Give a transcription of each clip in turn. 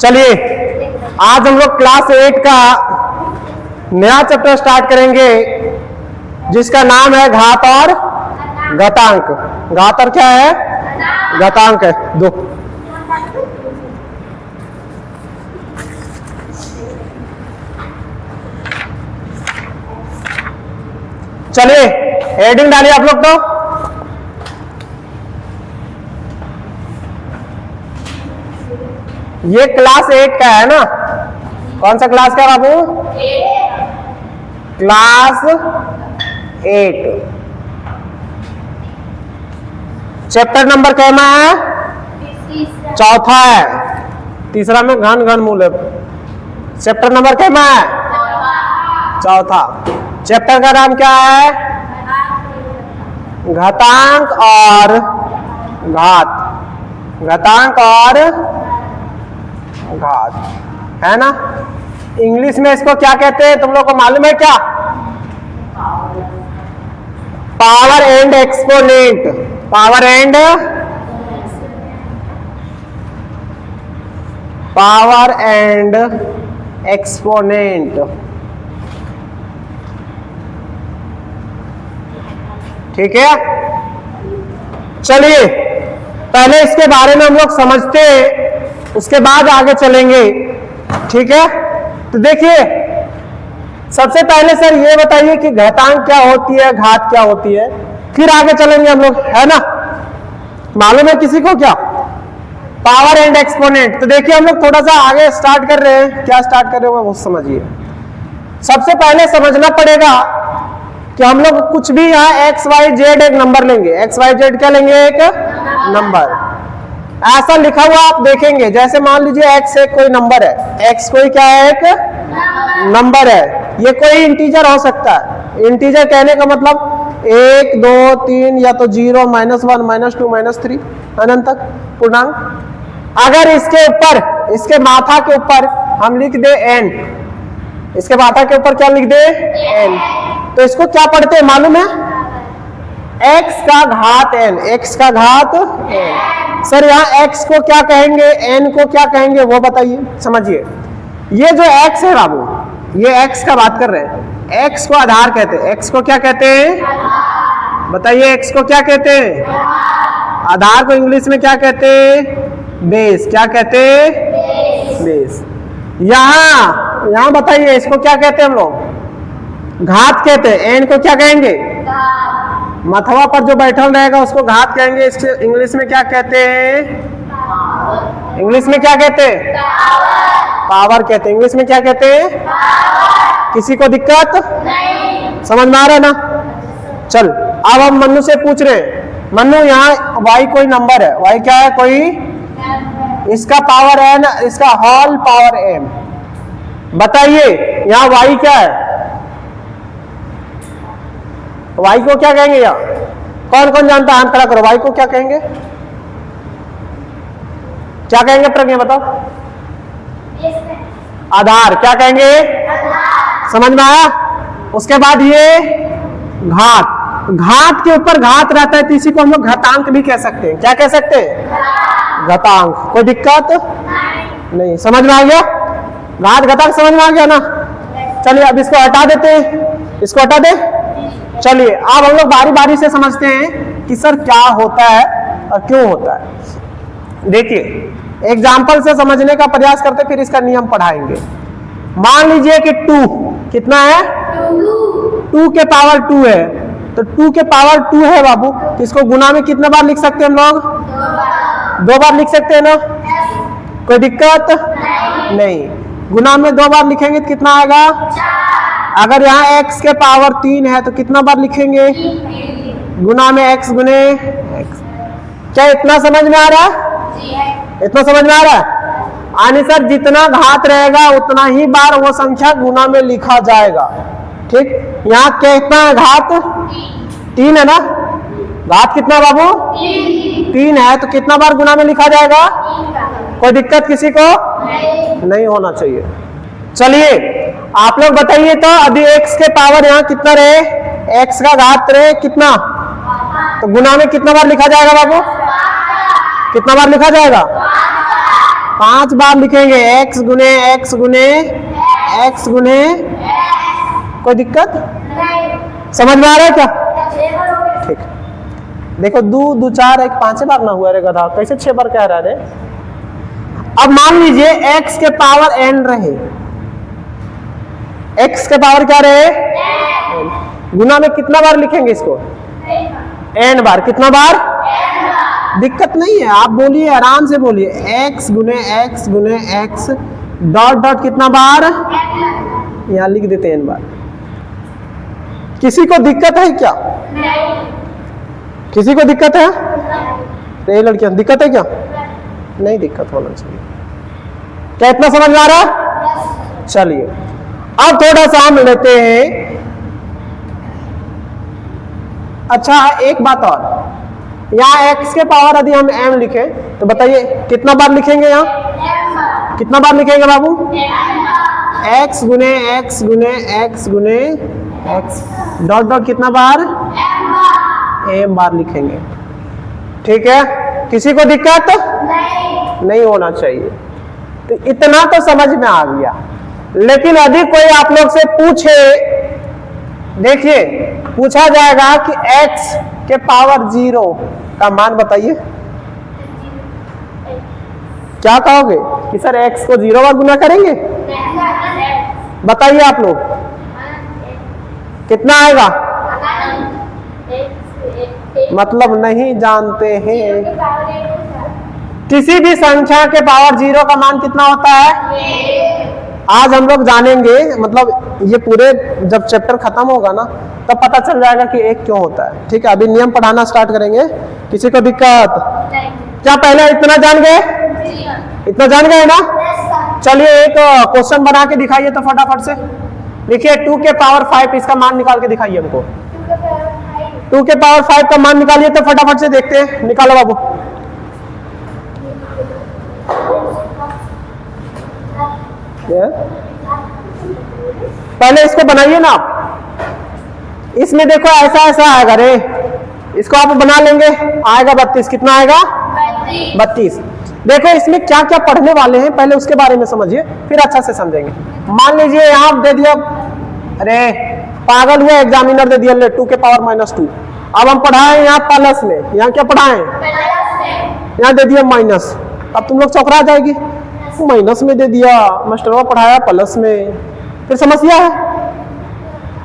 चलिए आज हम लोग क्लास 8 का नया चैप्टर स्टार्ट करेंगे जिसका नाम है घात और घातांक। घात और क्या है? घातांक है। दो चलिए हेडिंग डालिए आप लोग। तो ये क्लास 8 का है ना? कौन सा क्लास का है बाबू? क्लास 8। चैप्टर नंबर कहना है चौथा है। तीसरा में घन घन मूल है। चैप्टर नंबर कहना है चौथा। चैप्टर का नाम क्या है? घातांक और घात। घातांक और घात है ना? इंग्लिश में इसको क्या कहते हैं तुम लोग को मालूम है क्या? Power and exponent. Power and exponent. ठीक है। चलिए पहले इसके बारे में हम लोग समझते हैं, उसके बाद आगे चलेंगे। ठीक है। तो देखिए सबसे पहले सर ये बताइए कि घातांक क्या होती है, घात क्या होती है, फिर आगे चलेंगे हम लोग, है ना? मालूम है किसी को क्या? Power and exponent. तो देखिए हम लोग थोड़ा सा आगे स्टार्ट कर रहे हैं। क्या स्टार्ट कर रहे हो वो समझिए। सबसे पहले समझना पड़ेगा कि हम लोग कुछ भी यहाँ एक्स वाई जेड एक नंबर लेंगे। एक्स वाई जेड क्या लेंगे? एक नंबर। ऐसा लिखा हुआ आप देखेंगे, जैसे मान लीजिए x एक कोई नंबर है। x कोई क्या है? एक नंबर है। ये कोई इंटीजर हो सकता है। इंटीजर कहने का मतलब 1 2 3 या तो 0 -1 -2 -3 अनंत तक पूर्णांक। अगर इसके ऊपर, इसके माथा के ऊपर हम लिख दे n, इसके माथा के ऊपर क्या लिख दे? n, तो इसको क्या पढ़ते हैं मालूम है? x का घात n। x का घात n। सर यहाँ x को क्या कहेंगे, n को क्या कहेंगे वो बताइए, समझिए। ये जो x है बाबू, ये x का बात कर रहे हैं। x को आधार कहते हैं। x को क्या कहते हैं? बताइए x को क्या कहते हैं? आधार को इंग्लिश में क्या कहते हैं? बेस। क्या कहते हैं? बेस। यहाँ बताइए इसको क्या कहते हैं हम लोग? घात कहते हैं। n को क्या कहेंगे? मथवा पर जो बैठल रहेगा उसको घात कहेंगे। इसके इंग्लिश में क्या कहते हैं? इंग्लिश में क्या कहते हैं? पावर कहते हैं। इंग्लिश में क्या कहते हैं? किसी को दिक्कत नहीं? समझ में आ रहा है ना? चल अब हम मन्नू से पूछ रहे हैं। मन्नू यहाँ y कोई नंबर है। y क्या है? कोई, इसका पावर n, इसका होल पावर m। बताइए यहाँ y क्या है? y को क्या कहेंगे? यहाँ कौन कौन जानता है? हाथ खड़ा करो। y को क्या कहेंगे? क्या कहेंगे प्रज्ञा बताओ? आधार। क्या कहेंगे? समझ में आया? उसके बाद ये घात। घात के ऊपर घात रहता है तो इसी को हम लोग घातांक भी कह सकते हैं। क्या कह सकते हैं? घातांक। कोई दिक्कत नहीं? समझ में आ गया? घात घातांक समझ में आ गया ना? चलिए अब इसको हटा देते हैं। इसको हटा दे। चलिए अब हम लोग बारी बारी से समझते हैं कि सर क्या होता है और क्यों होता है। देखिए एग्जाम्पल से समझने का प्रयास करते, फिर इसका नियम पढ़ाएंगे। मान लीजिए कि 2 कितना है? 2 के पावर 2 है। तो 2 के पावर 2 है बाबू, तो इसको गुना में कितना बार लिख सकते हैं हम लोग? 2 बार लिख सकते हैं ना? कोई दिक्कत नहीं? गुना में 2 बार लिखेंगे तो कितना आएगा? अगर यहाँ x के पावर 3 है तो कितना बार लिखेंगे? गुना में x गुने x। क्या इतना समझ में आ रहा है? इतना समझ में आ रहा है? यानी सर जितना घात रहेगा उतना ही बार वो संख्या गुना में लिखा जाएगा। ठीक। यहाँ कितना घात? 3 है ना? घात कितना बाबू? 3 है तो कितना बार गुना में लिखा जाएगा? कोई दिक्कत किसी को नहीं होना चाहिए। चलिए आप लोग बताइए तो अभी x के पावर यहाँ कितना रहे? x का घात रहे कितना? तो गुना में कितना बार लिखा जाएगा बाबू? कितना बार लिखा जाएगा? 5 बार लिखेंगे x गुने x गुने x गुने, कोई दिक्कत समझ में आ रहा है क्या? ठीक, देखो 2 2 4 1 5 बार ना हुआ रे गधा, कैसे 6 बार कह रहा है? अब मान लीजिए x के पावर n रहे, x के पावर क्या रहे? गुना में कितना बार लिखेंगे इसको? n बार। कितना बार? दिक्कत नहीं है, आप बोलिए, आराम से बोलिए, x गुने x डॉट डॉट कितना बार? यहां लिख देते हैं n बार। किसी को दिक्कत है क्या? किसी को दिक्कत है? नहीं लड़कियां, दिक्कत है क्या? नहीं दिक्कत होना चाहिए। क्या इतना समझ में आ रहा है? चलिए अब थोड़ा सा हम लेते हैं। अच्छा एक बात और, यहाँ x के पावर यदि हम m लिखें तो बताइए कितना बार लिखेंगे? यहाँ कितना बार लिखेंगे बाबू? x गुने x गुने x गुने x डॉट डॉट कितना बार? m बार लिखेंगे। ठीक है, किसी को दिक्कत नहीं होना चाहिए। तो इतना तो समझ में आ गया, लेकिन यदि कोई आप लोग से पूछे, देखिए पूछा जाएगा कि x के पावर 0 का मान बताइए, क्या कहोगे? कि सर x को 0 बार गुना करेंगे? बताइए आप लोग कितना आएगा? मतलब नहीं जानते हैं। किसी भी संख्या के पावर 0 का मान कितना होता है? आज हम लोग जानेंगे, मतलब ये पूरे जब चैप्टर खत्म होगा ना तब पता चल जाएगा कि 1 क्यों होता है। ठीक है, अभी नियम पढ़ाना स्टार्ट करेंगे। किसी को दिक्कत? क्या पहले इतना जान गए? इतना जान गए ना? चलिए एक क्वेश्चन बना के दिखाइए तो फटाफट से। देखिए 2 के पावर 5 इसका मान निकाल के दिखाइए हमको। 2 के पावर 5 का मान निकालिए तो फटाफट से देखते हैं। निकालो बाबू। पहले इसको बनाइए ना आप। इसमें देखो ऐसा ऐसा आएगा रे, इसको आप बना लेंगे, आएगा 32। कितना आएगा? 32। देखो इसमें क्या क्या पढ़ने वाले हैं पहले उसके बारे में समझिए, फिर अच्छा से समझेंगे। मान लीजिए यहाँ दे दिया, अरे पागल हुआ एग्जामिनर, दे दिया 2 के पावर -2। अब हम पढ़ाएं यहाँ प्लस में, यहाँ क्या पढ़ाएं? यहाँ दे दिया माइनस। अब तुम लोग चौकरा जाएगी, माइनस में दे दिया, मास्टरवा पढ़ाया प्लस में, फिर समस्या है।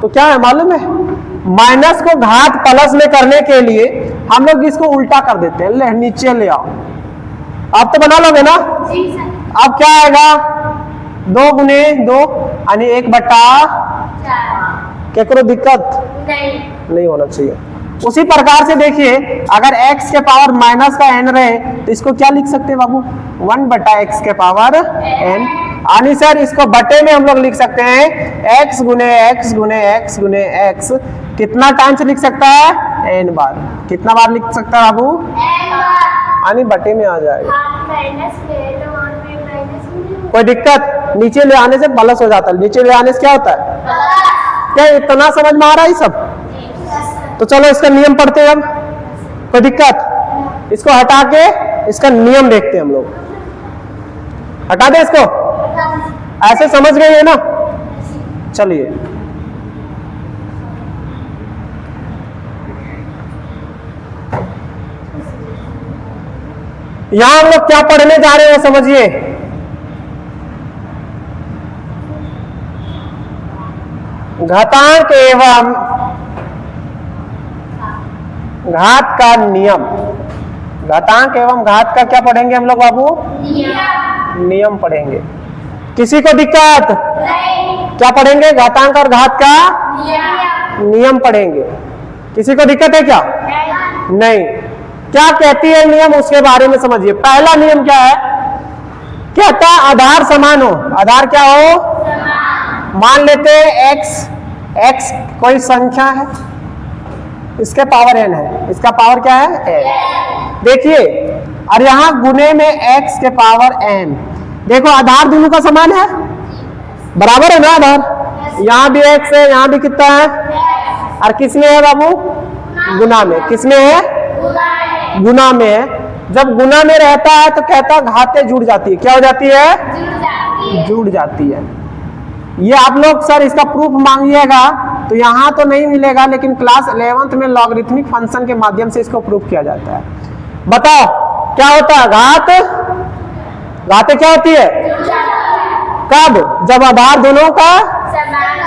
तो क्या है मालूम है? माइनस को घात प्लस में करने के लिए हम लोग इसको उल्टा कर देते हैं, ले नीचे ले आओ। आप तो बना लोगे ना? अब क्या आएगा? 2 गुने 2 यानी 1/4। क्या करो? दिक्कत नहीं होना चाहिए। उसी प्रकार से देखिए अगर x के पावर माइनस का n रहे तो इसको क्या लिख सकते हैं बाबू? 1/x के पावर n। यानी सर इसको बटे में हम लोग लिख सकते हैं x गुने x गुने x गुने x। कितना टाइम से लिख सकता है? n बार। कितना बार लिख सकता है बाबू? यानी बटे में आ जाएगा। कोई दिक्कत? नीचे ले आने से प्लस हो जाता है, नीचे ले आने से क्या होता है? क्या इतना समझ में आ रहा है सब? तो चलो इसका नियम पढ़ते हैं अब। कोई दिक्कत? इसको हटा के इसका नियम देखते हैं हम लोग। हटा दे इसको, ऐसे समझ गए है ना? चलिए यहां हम लोग क्या पढ़ने जा रहे हैं समझिए। घातांक एवं घात का नियम। घातांक एवं घात का क्या पढ़ेंगे हम लोग बाबू? नियम पढ़ेंगे। किसी को दिक्कत? क्या पढ़ेंगे? घातांक और घात का नियम पढ़ेंगे। किसी को दिक्कत है क्या? नहीं। क्या कहती है नियम, उसके बारे में समझिए। पहला नियम क्या है? कहता है आधार समान हो। आधार क्या हो? मान लेते हैं x कोई संख्या है, इसके पावर n है, इसका पावर क्या है? n। देखिए और यहां गुने में x के पावर n। देखो आधार दोनों का समान है, बराबर है ना आधार? यहां भी x है, यहां भी कितना है? और किसमें है बाबू? गुना में। किसमें है? गुना में है। जब गुना में रहता है तो कहता है घाते जुड़ जाती है। क्या हो जाती है? जुड़ जाती है। ये आप लोग सर इसका प्रूफ मांगिएगा तो यहाँ तो नहीं मिलेगा, लेकिन क्लास 11th में लॉगरिथमिक फंक्शन के माध्यम से इसको प्रूफ किया जाता है। बताओ क्या होता है? घाते क्या होती है? कब? जब आधार दोनों का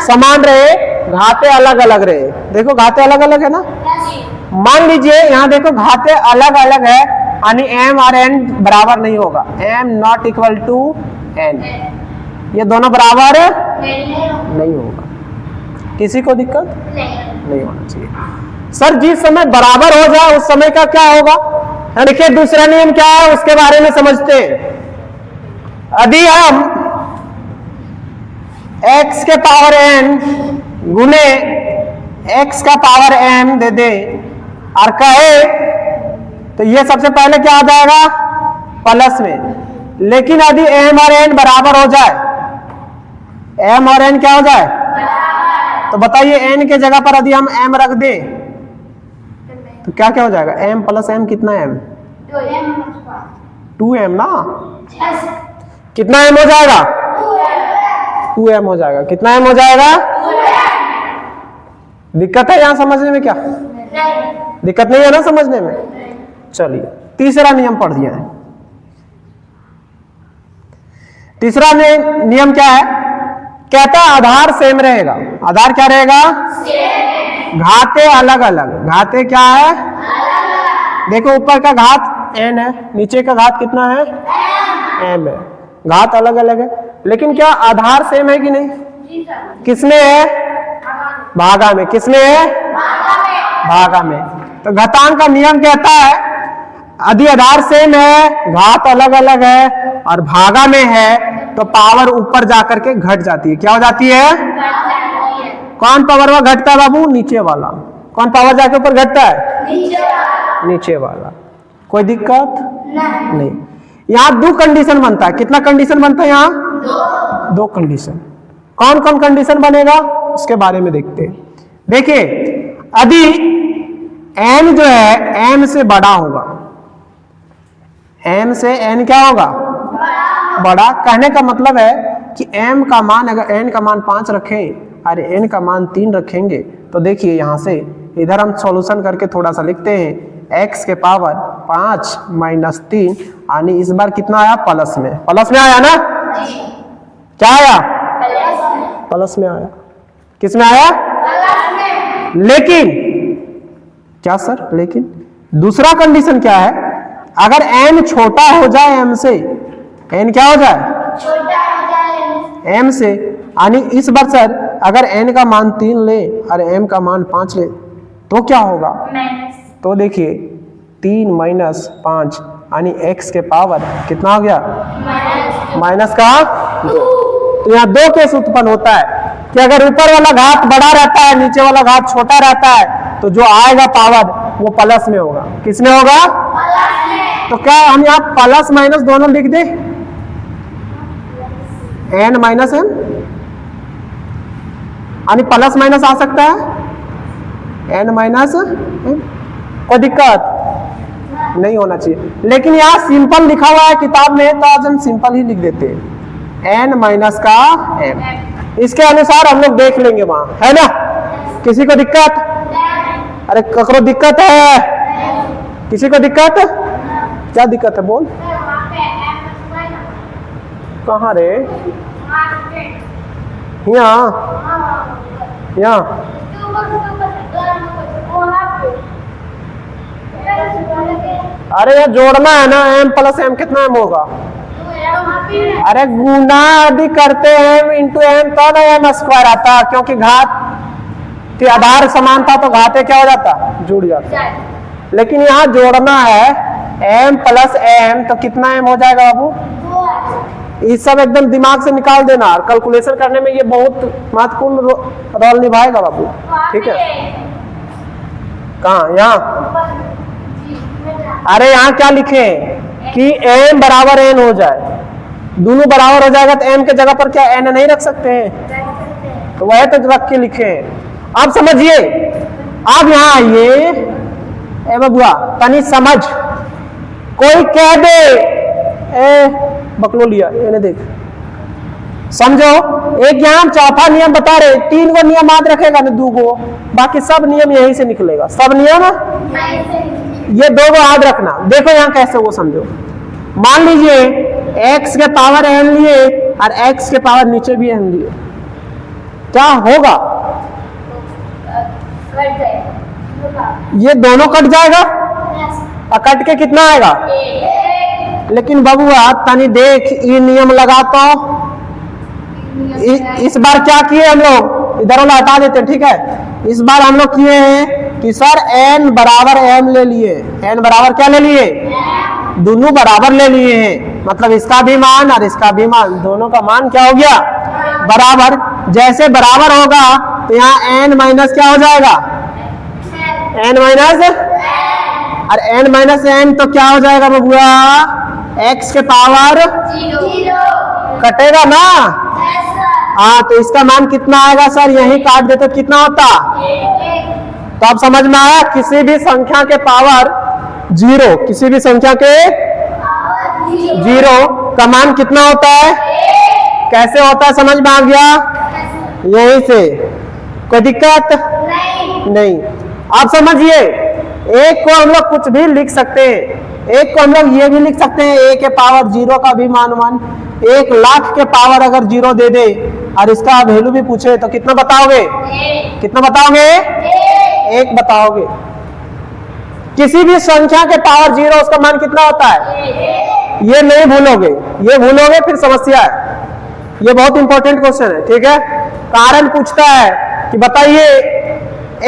समान रहे, घाते अलग अलग रहे। देखो घाते अलग अलग है ना। मान लीजिए यहाँ देखो घाते अलग अलग है, यानी m और n बराबर नहीं होगा। m not equal to n, ये दोनों बराबर नहीं होगा। किसी को दिक्कत नहीं होना चाहिए। सर जिस समय बराबर हो जाए उस समय का क्या होगा? देखिए दूसरा नियम क्या है उसके बारे में समझते हैं। यदि हम x के पावर n गुने x का पावर m दे दे और कहे तो ये सबसे पहले क्या आ जाएगा? प्लस में। लेकिन यदि m और n बराबर हो जाए, m और n क्या हो जाए? तो बताइए n के जगह पर यदि हम m रख दे तो क्या क्या हो जाएगा? m प्लस m कितना m? 2m ना। कितना m हो जाएगा? 2m हो जाएगा। कितना m हो जाएगा? दिक्कत है यहाँ समझने में? क्या दिक्कत नहीं है ना समझने में? चलिए तीसरा नियम पढ़ दिया है। तीसरा नियम क्या है? कहता है आधार सेम रहेगा। आधार क्या रहेगा? घाते अलग अलग। घाते क्या है? देखो ऊपर का घात n है, नीचे का घात कितना है? m है। घात अलग अलग है, लेकिन क्या आधार सेम है कि नहीं? किसमें है? भागा में। किसमें है? भागा में। तो घातांक का नियम कहता है यदि आधार सेम है, घात अलग अलग है और भागा में है तो पावर ऊपर जाकर के घट जाती है। क्या हो जाती है? कौन पावर वह घटता है बाबू? नीचे वाला। कौन पावर जाके ऊपर घटता है? नीचे वाला। कोई दिक्कत नहीं। यहाँ दो कंडीशन बनता है। कितना कंडीशन बनता है यहाँ? दो कंडीशन। कौन कौन कंडीशन बनेगा उसके बारे में देखते हैं। देखिए यदि n जो है m से बड़ा होगा, m से n क्या होगा? बड़ा। कहने का मतलब है कि m का मान अगर n का मान 5 रखें और n का मान 3 रखेंगे तो देखिए यहाँ से इधर हम सॉल्यूशन करके थोड़ा सा लिखते हैं। x के पावर 5 माइनस 3, यानी इस बार कितना आया? प्लस में। प्लस में आया ना? क्या आया? प्लस में आया। किस में आया? लेकिन क्या सर? लेकिन दूसरा कंडीशन क्या है? अगर n छोटा हो जाए m से, n क्या हो जाए? m से, यानी इस बार सर अगर n का मान 3 ले और m का मान 5 ले तो क्या होगा? तो देखिए 3 माइनस 5 यानी x के पावर कितना हो गया? माइनस का 2। तो यहाँ दो केस उत्पन्न होता है कि अगर ऊपर वाला घात बड़ा रहता है, नीचे वाला घात छोटा रहता है, तो जो आएगा पावर वो प्लस में होगा। किस में होगा? तो क्या हम यहाँ प्लस माइनस दोनों लिख दे? n माइनस m, यानी प्लस माइनस आ सकता है n माइनस m। कोई दिक्कत नहीं होना चाहिए। लेकिन यहाँ सिंपल लिखा हुआ है किताब में, तो आज हम सिंपल ही लिख देते हैं n माइनस का m। इसके अनुसार हम लोग देख लेंगे वहां, है ना? किसी को दिक्कत? अरे ककरो दिक्कत है? किसी को दिक्कत? क्या दिक्कत है? बोल। कहाँ रे? यहाँ यहाँ अरे यार जोड़ना है ना। m प्लस m कितना m होगा? अरे गुना यदि करते हैं इंटू m तो ना m स्क्वायर आता, क्योंकि घात के आधार समान था तो घाते क्या हो जाता? जुड़ जाता। लेकिन यहाँ जोड़ना है m प्लस m, तो कितना m हो जाएगा बाबू? ये सब एकदम दिमाग से निकाल देना। कैलकुलेशन करने में ये बहुत महत्वपूर्ण रोल निभाएगा बाबू। ठीक है? कहाँ? यहाँ। अरे यहाँ क्या लिखे कि m बराबर n हो जाए। दोनों बराबर हो जाएगा तो m के जगह पर क्या n नहीं रख सकते हैं? तो वह तो रख के लिखे। अब समझिए, अब यहाँ आइए। ए बबुआ तनी समझ, कोई कह दे ए बकलो लिया इन्हें देख, समझो एक यहाँ चौथा नियम बता रहे, 3 गो नियम याद रखेगा ना, 2 गो, बाकी सब नियम यहीं से निकलेगा, सब नियम ये 2 गो याद रखना। देखो यहाँ कैसे वो समझो, मान लीजिए x के पावर n लिए और x के पावर नीचे भी n लिए, क्या होगा? ये दोनों कट जाएगा और कट के कितना आएगा? लेकिन बबुआ तनी देख, ये नियम लगाता इस बार क्या किए हम लोग, इधर वाला हटा देते हैं, ठीक है। इस बार हम लोग किए हैं कि सर n बराबर m ले लिए, n बराबर क्या ले लिए? दोनों बराबर ले लिए हैं, मतलब इसका भी मान और इसका भी मान, दोनों का मान क्या हो गया? बराबर। जैसे बराबर होगा तो यहाँ n माइनस क्या हो जाएगा? n माइनस, और n माइनस n तो क्या हो जाएगा बबुआ? x के पावर कटेगा ना, हाँ, तो इसका मान कितना आएगा सर? यही काट देते तो कितना होता? तो अब समझ में आया, किसी भी संख्या के पावर 0, किसी भी संख्या के 0 का मान कितना होता है? कैसे होता है समझ में आ गया? यही से, कोई दिक्कत नहीं। आप समझिए, एक को हम लोग कुछ भी लिख सकते हैं, एक को हम लोग ये भी लिख सकते हैं, a के पावर 0 का भी मान 1, 1,00,000 के पावर अगर 0 दे दे और इसका वैल्यू भी पूछे तो कितना बताओगे? कितना बताओगे? 1 बताओगे। किसी भी संख्या के पावर 0 उसका मान कितना होता है? ये नहीं भूलोगे, ये भूलोगे फिर समस्या है। ये बहुत इंपॉर्टेंट क्वेश्चन है, ठीक है। कारण पूछता है कि बताइए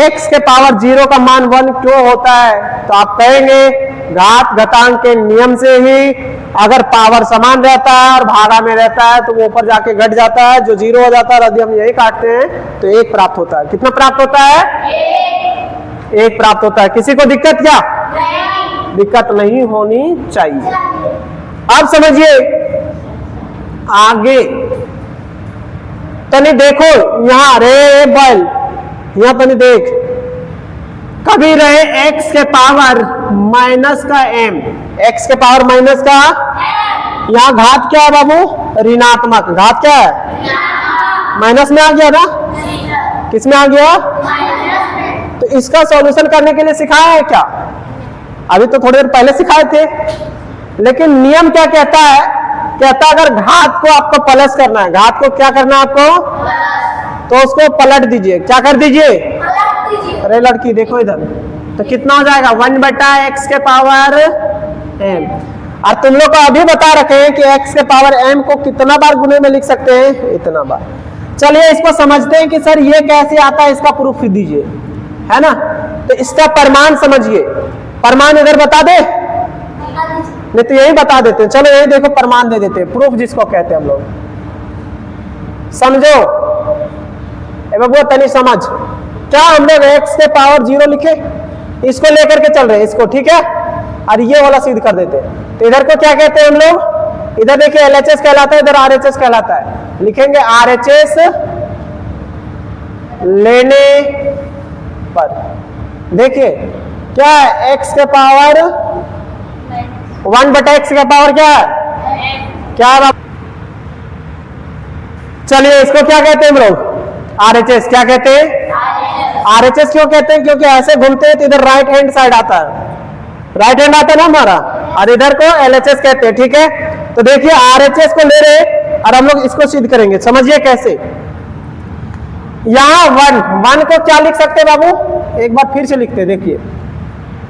x के पावर 0 का मान 1 क्यों होता है, तो आप कहेंगे घात घटांक के नियम से ही अगर पावर समान रहता है और भागा में रहता है तो वो ऊपर जाके घट जाता है, जो 0 हो जाता है यदि हम यही काटते हैं तो 1 प्राप्त होता है। कितना प्राप्त होता है? 1 प्राप्त होता है। किसी को दिक्कत क्या? दिक्कत नहीं होनी चाहिए। अब समझिए आगे, तनी देखो यहाँ रे बल, यहाँ तनी देख, कभी रहे x के पावर माइनस का m, x के पावर माइनस का, यहाँ घात क्या है बाबू? ऋणात्मक। घात क्या है? माइनस में आ गया ना, किस में आ गया? तो इसका सॉल्यूशन करने के लिए सिखाया है क्या? अभी तो थोड़ी देर पहले सिखाए थे, लेकिन नियम क्या कहता है? कहता है अगर घात को आपको प्लस करना है, घात को क्या करना है आपको? तो उसको पलट दीजिए। क्या कर दीजिए? अरे लड़की देखो इधर, तो कितना हो जाएगा? 1/x के पावर m। और तुम लोग को अभी बता रखे हैं कि x के पावर m को कितना बार गुणे में लिख सकते हैं? इतना बार। चलिए इसको समझते हैं कि सर ये कैसे आता है, इसका प्रूफ दीजिए, है ना। तो इसका प्रमाण समझिए, प्रमाण इधर बता दे, नहीं तो यही बता देते हैं। चलो यही देखो, प्रमाण दे देते हैं, प्रूफ जिसको कहते हैं हम लोग। समझो वो तनी समझ, क्या हम लोग x के पावर 0 लिखे, इसको लेकर के चल रहे हैं इसको, ठीक है, और ये वाला सिद्ध कर देते हैं। तो इधर को क्या कहते हैं हम लोग? इधर देखिए LHS कहलाता है, इधर RHS कहलाता है। लिखेंगे RHS लेने पर, देखिए क्या है? x के पावर 1/x के पावर क्या है? क्या है? चलिए इसको क्या कहते हैं हम लोग? RHS। क्या कहते हैं? RHS क्यों कहते हैं? क्योंकि ऐसे घूमते हैं तो इधर राइट हैंड साइड आता है, राइट हैंड आता है ना हमारा, और इधर को LHS कहते हैं, ठीक है। तो देखिए RHS को ले रहे और हम लोग इसको सिद्ध kरेंगे। समझिए कैसे। यहाँ 1 को क्या लिख सकते हैं बाबू? एक बार फिर से लिखते हैं, देखिए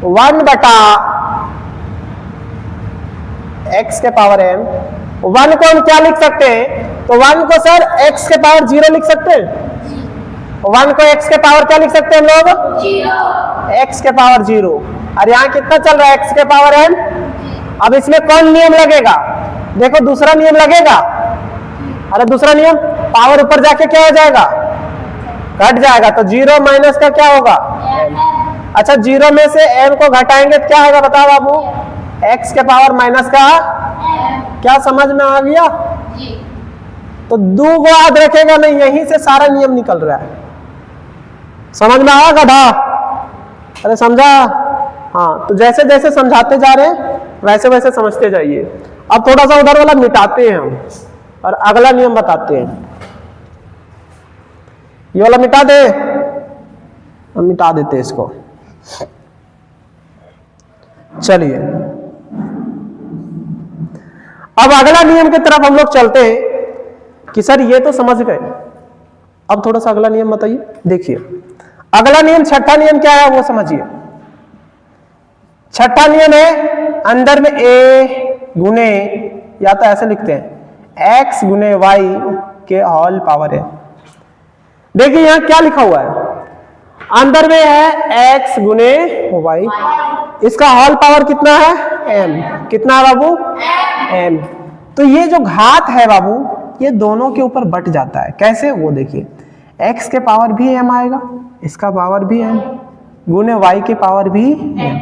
1/x के पावर m। 1 को हम क्या लिख सकते हैं? तो 1 को सर x के पावर 0 लिख सकते हैं। 1 को x के पावर क्या लिख सकते हैं हम लोग? 0। x के पावर 0। और यहाँ कितना चल रहा है? x के पावर m। अब इसमें कौन नियम लगेगा? देखो दूसरा नियम लगेगा। अरे दूसरा नियम, पावर ऊपर जाके क्या हो जाएगा? घट जाएगा। तो 0 माइनस का क्या होगा? अच्छा 0 में से m को घटाएंगे तो क्या होगा बताओ बाबू? x के पावर माइनस का। क्या समझ में आ गया? तो 2 को याद रखेगा नहीं, यहीं से सारा नियम निकल रहा है। समझ में आया गधा? अरे समझा? हाँ, तो जैसे जैसे समझाते जा रहे हैं वैसे वैसे समझते जाइए। अब थोड़ा सा उधर वाला मिटाते हैं हम और अगला नियम बताते हैं। ये वाला मिटा दे, हम मिटा देते हैं इसको। चलिए अब अगला नियम की तरफ हम लोग चलते हैं कि सर ये तो समझ गए, अब थोड़ा सा अगला नियम बताइए। देखिए अगला नियम, छठा नियम क्या है वो समझिए। छठा नियम है अंदर में a गुने, या तो ऐसे लिखते हैं x गुने वाई के होल पावर है। देखिए यहां क्या लिखा हुआ है, अंदर में है x गुने वाई, इसका होल पावर कितना है m, कितना है बाबू m। तो ये जो घात है बाबू ये दोनों के ऊपर बट जाता है। कैसे वो देखिए, x के पावर भी m आएगा, इसका पावर भी m, गुने y के पावर भी m।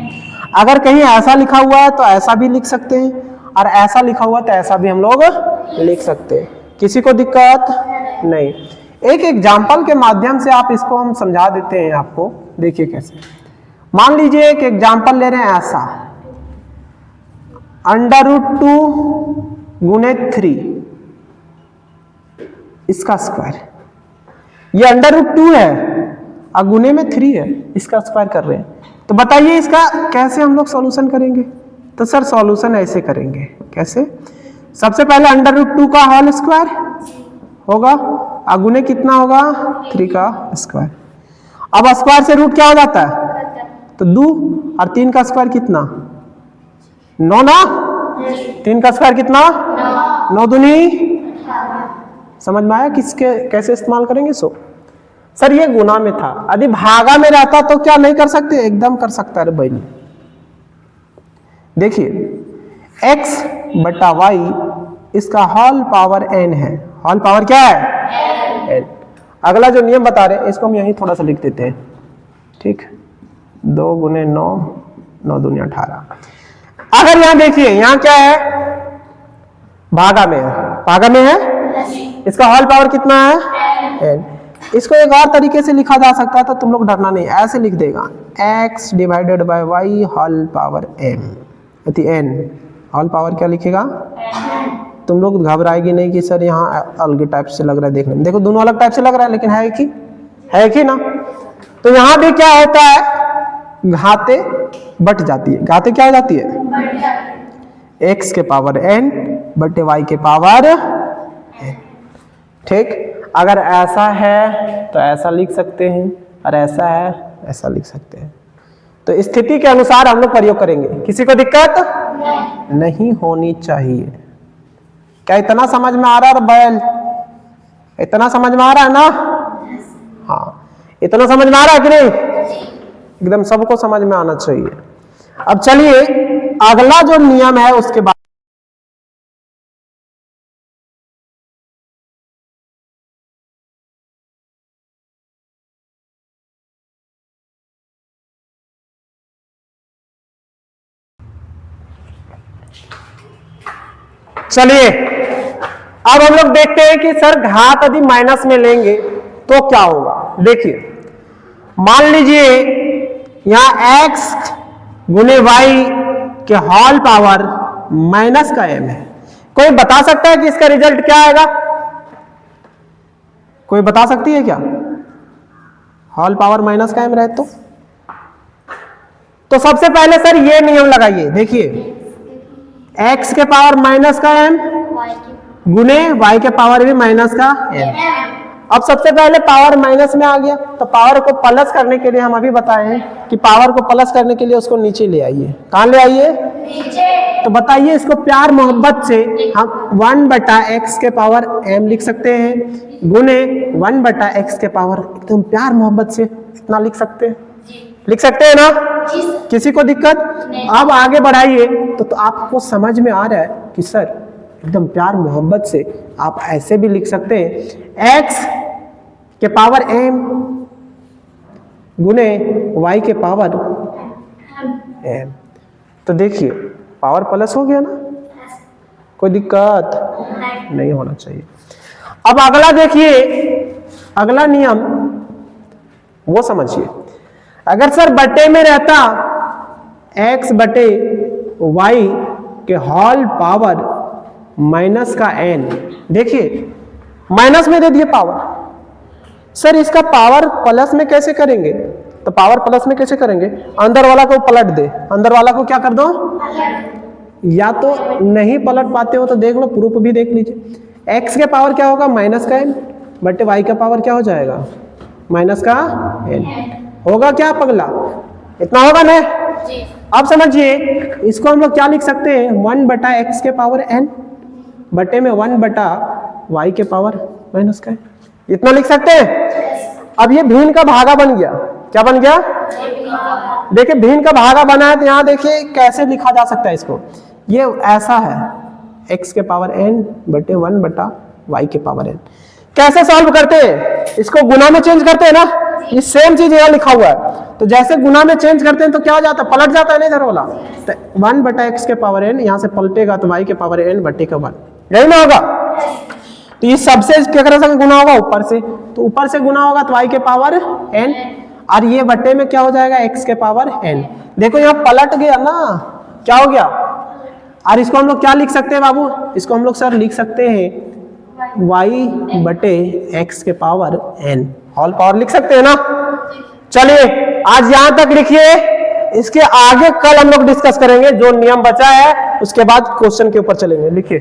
अगर कहीं ऐसा लिखा हुआ है तो ऐसा भी लिख सकते हैं, और ऐसा लिखा हुआ तो ऐसा भी हम लोग लिख सकते हैं, किसी को दिक्कत नहीं। एक एग्जाम्पल के माध्यम से आप इसको हम समझा देते हैं आपको। देखिए कैसे, मान लीजिए एक एग्जाम्पल ले रहे हैं ऐसा, √2 गुने 3 इसका स्क्वायर, ये √2 है और गुने में 3 है, इसका स्क्वायर कर रहे हैं। तो बताइए इसका कैसे हम लोग सॉल्यूशन करेंगे। तो सर सॉल्यूशन ऐसे करेंगे, कैसे, सबसे पहले √2 का होल स्क्वायर होगा और गुने कितना होगा 3 का स्क्वायर। अब स्क्वायर से रूट क्या हो जाता है, तो 2 और 3 का स्क्वायर कितना 9 ना, 3 का स्क्वायर कितना 9 दूनी, समझ में आया किसके कैसे इस्तेमाल करेंगे। सो सर ये गुना में था, यदि भागा में रहता तो क्या नहीं कर सकते, एकदम कर सकता है भाई। देखिए x बटा y इसका होल पावर n है, होल पावर क्या है n। अगला जो नियम बता रहे हैं इसको हम यहीं थोड़ा सा लिख देते हैं, ठीक, 2 गुने 9, 9 दूनी 18। अगर यहां देखिए यहां क्या है, भागा में है, भागा में है, इसका होल पावर कितना है n। इसको एक और तरीके से लिखा जा सकता है, तो तुम लोग डरना नहीं, ऐसे लिख देगा x divided by y whole power m, n whole power क्या लिखेगा। तुम लोग घबराएगी नहीं कि सर यहाँ अलग टाइप से लग रहा है देखने में, देखो दोनों अलग टाइप से लग रहा है लेकिन है कि ना। तो यहाँ भी क्या होता है, घाते बट जाती है, घाते क्या हो जाती है x के पावर n बटे y के पावर n, ठीक। अगर ऐसा है तो ऐसा लिख सकते हैं, और ऐसा है ऐसा लिख सकते हैं। तो स्थिति के अनुसार हम लोग प्रयोग करेंगे, किसी को दिक्कत नहीं होनी चाहिए। क्या इतना समझ में आ रहा है बैल, इतना समझ में आ रहा है ना, हाँ इतना समझ में आ रहा है कि नहीं, एकदम सबको समझ में आना चाहिए। अब चलिए अगला जो नियम है उसके बाद चलिए अब हम लोग देखते हैं कि सर घात यदि माइनस में लेंगे तो क्या होगा। देखिए मान लीजिए यहां x गुने y के होल पावर माइनस का m है। कोई बता सकता है कि इसका रिजल्ट क्या आएगा, कोई बता सकती है क्या, होल पावर माइनस का m रहे तो सबसे पहले सर ये नियम लगाइए। देखिए x के पावर माइनस का m गुने y के पावर भी माइनस का m। अब सबसे पहले पावर माइनस में आ गया, तो पावर को प्लस करने के लिए हम अभी बताए हैं कि पावर को प्लस करने के लिए उसको नीचे ले आइए। कहां ले आइए, नीचे। तो बताइए इसको प्यार मोहब्बत से हम 1 बटा x के पावर m लिख सकते हैं, गुने 1 बटा x के पावर, एकदम प्यार मोहब्बत से इतना लिख सकते हैं, लिख सकते हैं ना, किसी को दिक्कत। अब आगे बढ़ाइए तो आपको समझ में आ रहा है कि सर एकदम प्यार मोहब्बत से आप ऐसे भी लिख सकते हैं, x के पावर m गुने y के पावर m। तो देखिए पावर प्लस हो गया ना, कोई दिक्कत नहीं होना चाहिए। अब अगला देखिए, अगला नियम वो समझिए। अगर सर बटे में रहता x बटे y कि होल पावर माइनस का n, देखिए माइनस में दे दिए पावर, सर इसका पावर प्लस में कैसे करेंगे, तो पावर प्लस में कैसे करेंगे, अंदर वाला को पलट दे, अंदर वाला को क्या कर दो, या तो नहीं पलट पाते हो तो देख लो, प्रूफ भी देख लीजिए। x के पावर क्या होगा माइनस का n बटे y का पावर क्या हो जाएगा माइनस का n, होगा क्या पगला, इतना होगा ना। अब समझिए इसको हम लोग क्या लिख सकते हैं, 1 बटा x के पावर n बटे में 1 बटा y के पावर माइनस का n, इतना लिख सकते हैं। अब ये भिन्न का भागा बन गया, क्या बन गया, देखिए भिन्न का भागा बना है, तो यहाँ देखिए कैसे लिखा जा सकता है इसको, ये ऐसा है x के पावर n बटे 1 बटा y के पावर n। कैसे सॉल्व करते हैं, इसको गुना में चेंज करते हैं ना, ये सेम चीज यहाँ लिखा हुआ है, तो जैसे गुना में चेंज करते हैं तो क्या हो जाता है, पलट जाता है ना इधर वाला, तो 1 बटा x के पावर n यहाँ से पलटेगा तो y के पावर n बटे का 1, यही ना होगा। तो ये सबसे क्या से गुना होगा, ऊपर से, तो ऊपर से गुना होगा तो y के पावर n, और ये बटे में क्या हो जाएगा x के पावर n, देखो यहाँ पलट गया ना, क्या हो गया, और इसको हम लोग क्या लिख सकते हैं बाबू, इसको हम लोग सर लिख सकते हैं y बटे x के पावर n, होल पावर लिख सकते हैं ना। चलिए आज यहां तक लिखिए, इसके आगे कल हम लोग डिस्कस करेंगे, जो नियम बचा है उसके बाद क्वेश्चन के ऊपर चलेंगे, लिखिए।